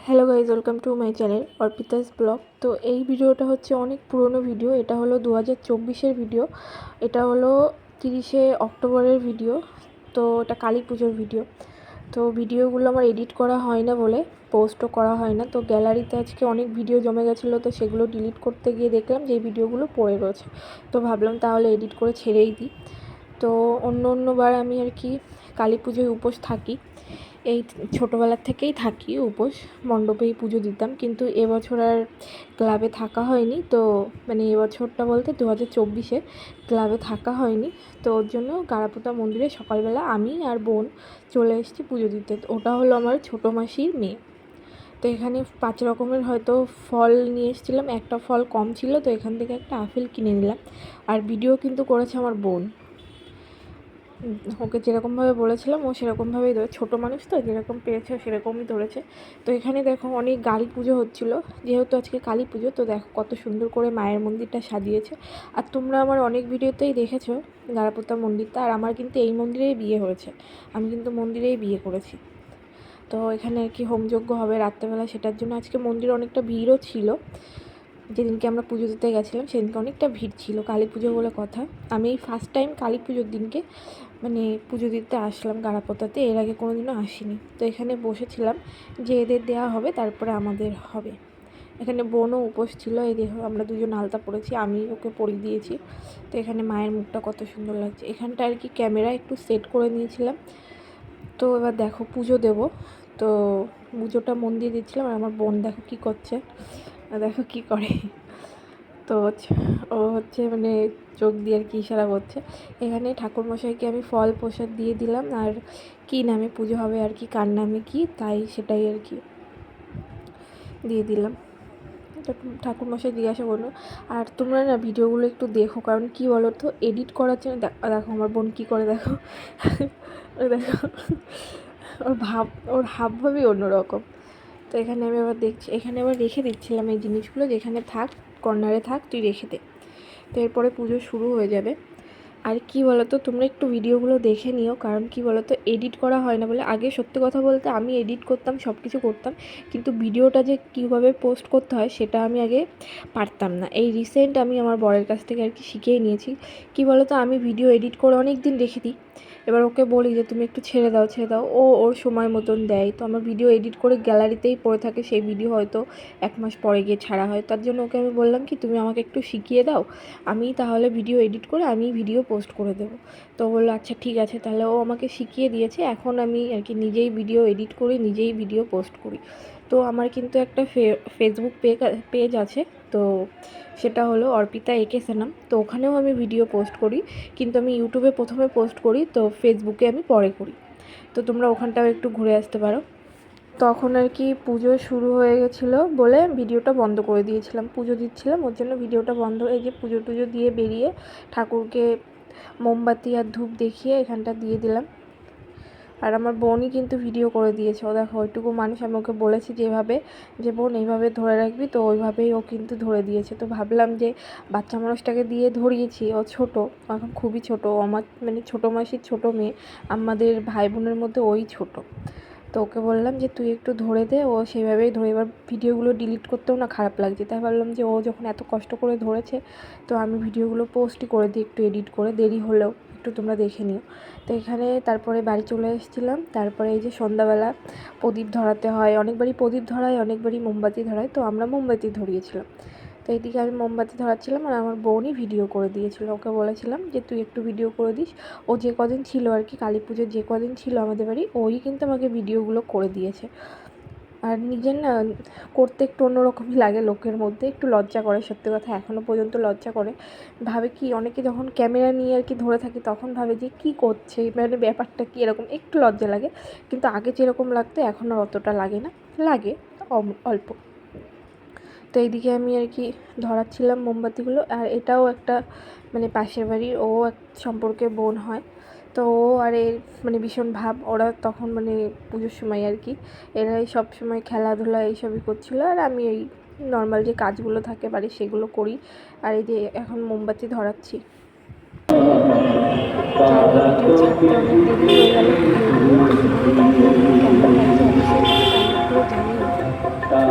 Hello guys, welcome to my channel Arpita's blog. তো এই ভিডিওটা হচ্ছে অনেক পুরনো ভিডিও। এটা হলো 2024-এর ভিডিও। এটা হলো 30শে অক্টোবরের ভিডিও। তো এটা কালী পুজোর ভিডিও। তো ভিডিওগুলো আমার এডিট করা হয় না বলে পোস্টও করা হয় না। তো গ্যালারিতে আজকে অনেক ভিডিও জমে গেছিলো, তো সেগুলো ডিলিট করতে গিয়ে দেখলাম যে এই ভিডিওগুলো পড়ে রয়েছে। তো ভাবলাম তাহলে এডিট করে ছেড়েই দিই। তো অন্যবার আমি আর কি কালী পুজোয় উপোস থাকি। এই ছোটোবেলার থেকেই থাকি উপোস, মণ্ডপেই পুজো দিতাম। কিন্তু এবছর আর ক্লাবে থাকা হয়নি। তো মানে এবছরটা বলতে 2024-এ ক্লাবে থাকা হয়নি। তো ওর জন্য গারাপোতা মন্দিরে সকালবেলা আমি আর বোন চলে এসেছি পুজো দিতে। ওটা হলো আমার ছোটো মাসির মেয়ে। তো এখানে 5 রকমের হয়তো ফল নিয়ে এসেছিলাম, একটা ফল কম ছিল, তো এখান থেকে একটা আপেল কিনে নিলাম। আর ভিডিও কিন্তু করেছে আমার বোন। ওকে যেরকমভাবে বলেছিলাম ও সেরকমভাবেই ধরে, ছোটো মানুষ তো যেরকম পেয়েছে সেরকমই ধরেছে। তো এখানে দেখো অনেক গাড়ি পুজো হচ্ছিলো, যেহেতু আজকে কালী পুজো। তো দেখো কত সুন্দর করে মায়ের মন্দিরটা সাজিয়েছে। আর তোমরা আমার অনেক ভিডিওতেই দেখেছো গারাপোতা মন্দিরটা। আর আমার কিন্তু এই মন্দিরেই বিয়ে হয়েছে, আমি কিন্তু মন্দিরেই বিয়ে করেছি। তো এখানে আর কি হোমযজ্ঞ হবে রাত্রেবেলা, সেটার জন্য আজকে মন্দিরে অনেকটা ভিড়ও ছিল। যেদিনকে আমরা পুজো দিতে গেছিলাম সেদিনকে অনেকটা ভিড় ছিল, কালী পুজো বলে কথা। আমি এই ফার্স্ট টাইম কালী পুজোর দিনকে মানে পুজো দিতে আসলাম গারাপোতাতে, এর আগে কোনো দিনও আসিনি। তো এখানে বসেছিলাম যে এদের দেওয়া হবে তারপরে আমাদের হবে। এখানে বোনও উপোস ছিল, এই দেখো আমরা দুজন আলতা পরেছি, আমি ওকে পরিয়ে দিয়েছি। তো এখানে মায়ের মুখটা কত সুন্দর লাগছে। এখানটা আর কি ক্যামেরা একটু সেট করে নিয়েছিলাম। তো এবার দেখো পুজো দেব। তো পুজোটা মন দিয়ে দিচ্ছিলাম। আর আমার বোন দেখো কী করছে, দেখো কী করে। তো ও হচ্ছে মানে চোখ দিয়ে আর কি ইশারা করছে। এখানে ঠাকুরমশাইকে আমি ফল প্রসাদ দিয়ে দিলাম। আর কী নামে পুজো হবে আর কি, কার নামে কী, তাই সেটাই আর কি দিয়ে দিলাম। তো ঠাকুরমশাই জিজ্ঞাসা করলো। আর তোমরা না ভিডিওগুলো একটু দেখো, কারণ কী বলো তো, এডিট করার জন্য দেখো আমার বোন কী করে, দেখো দেখো ওর হাবভাবই অন্যরকম। তো এখানে আমি আবার দেখছি, এখানে আবার রেখে দিচ্ছিলাম এই জিনিসগুলো, যেখানে থাক কর্নারে থাক, তুই রেখে দে। তো এরপরে পুজো শুরু হয়ে যাবে। আর কি বলো তো, তোমরা একটু ভিডিওগুলো দেখে নিও, কারণ কি বলো তো, এডিট করা হয় না বলে। আগে সত্যি কথা বলতে আমি এডিট করতাম, সব কিছু করতাম, কিন্তু ভিডিওটা যে কীভাবে পোস্ট করতে হয় সেটা আমি আগে পারতাম না। এই রিসেন্ট আমি আমার বরের কাছ থেকে আর কি শিখিয়ে নিয়েছি। কি বলো তো, আমি ভিডিও এডিট করে অনেক দিন রেখে দিই। এবার ওকে বলি যে তুমি একটু ছেড়ে দাও, ও ওর সময় মতন দেয়। তো আমার ভিডিও এডিট করে গ্যালারিতেই পড়ে থাকে, সেই ভিডিও হয়তো 1 মাস পরে গিয়ে ছাড়া হয়। তার জন্য ওকে আমি বললাম কি, তুমি আমাকে একটু শিখিয়ে দাও, আমি তাহলে ভিডিও এডিট করে আমি ভিডিও পোস্ট করে দেবো। তো বললো আচ্ছা ঠিক আছে। তাহলে ও আমাকে শিখিয়ে দিয়েছে, এখন আমি আর কি নিজেই ভিডিও এডিট করি, নিজেই ভিডিও পোস্ট করি। তো আমার কিন্তু একটা ফেসবুক পেজ আছে। তো সেটা হলো অর্পিতা একে সানাম। তো ওখানেও আমি ভিডিও পোস্ট করি, কিন্তু আমি ইউটিউবে প্রথমে পোস্ট করি, তো ফেসবুকে আমি পরে করি। তো তোমরা ওখানটাও একটু ঘুরে আসতে পারো। তখন আর কি পুজো শুরু হয়ে গেছিলো বলে ভিডিওটা বন্ধ করে দিয়েছিলাম, পুজো দিচ্ছিলাম ওর জন্য ভিডিওটা বন্ধ। এই যে পুজো টুজো দিয়ে বেরিয়ে ঠাকুরকে মোমবাতি আর ধূপ দেখিয়ে এখানটা দিয়ে দিলাম। আর আমার বোনই কিন্তু ভিডিও করে দিয়েছে। ও দেখো ওইটুকু মানুষ, আমি ওকে বলেছি যেভাবে, যে বোন এইভাবে ধরে রাখবি, তো ওইভাবেই ও কিন্তু ধরে দিয়েছে। তো ভাবলাম যে বাচ্চা মানুষটাকে দিয়ে ধরিয়েছি, ও ছোটো, এখন খুবই ছোটো, আমার মানে ছোটো মাসির ছোটো মেয়ে, আমাদের ভাই বোনের মধ্যে ওই ছোটো। তো ওকে বললাম যে তুই একটু ধরে দে, ও সেইভাবেই ধরে। এবার ভিডিওগুলো ডিলিট করতেও না খারাপ লাগছে, তাই ভাবলাম যে ও যখন এত কষ্ট করে ধরেছে, তো আমি ভিডিওগুলো পোস্টই করে দিই একটু এডিট করে, দেরি হলেও একটু তোমরা দেখে নিও। তো এখানে তারপরে বাড়ি চলে এসেছিলাম। তারপরে এই যে সন্ধ্যাবেলা প্রদীপ ধরাতে হয়, অনেকবারই প্রদীপ ধরায়, অনেকবারই মোমবাতি ধরায়, তো আমরা মোমবাতি ধরিয়েছিলাম। তো এইদিকে আমি মোমবাতি ধরাচ্ছিলাম, আর আমার বোনই ভিডিও করে দিয়েছিল। ওকে বলেছিলাম যে তুই একটু ভিডিও করে দিস। ও যে কদিন ছিল আর কি, কালী পুজোর যে কদিন ছিল আমাদের বাড়ি, ওই কিন্তু আমাকে ভিডিওগুলো করে দিয়েছে। আর নিজের না করতে একটু অন্যরকমই লাগে, লোকের মধ্যে একটু লজ্জা করে, সত্যি কথা এখনও পর্যন্ত লজ্জা করে। ভাবে কি, অনেকে যখন ক্যামেরা নিয়ে আর কি ধরে থাকি তখন ভাবে যে কী করছে, মানে ব্যাপারটা কী, এরকম একটু লজ্জা লাগে। কিন্তু আগে যেরকম লাগতো এখন আর অতটা লাগে না, লাগে অল্প। তো এইদিকে আমি আর কি ধরাচ্ছিলাম মোমবাতিগুলো। আর এটাও একটা মানে পাশের বাড়ির, ও এক সম্পর্কে বোন হয়। তো ও আর এর মানে ভীষণ ভাব, ওরা তখন মানে পুজোর সময় আর কি এরাই সব সময় খেলাধুলা এইসবই করছিলো, আর আমি এই নর্মাল যে কাজগুলো থাকে বাড়ির সেগুলো করি। আর এই যে এখন মোমবাতি ধরাচ্ছি। আজকে ভিডিও ছাড়তে অনেক দেরি হয়ে গেল, ভিডিওগুলো তো তোমাদের ভিডিওগুলো কেমন লাগছে অবশ্যই কিন্তু কমেন্ট করে জানি না।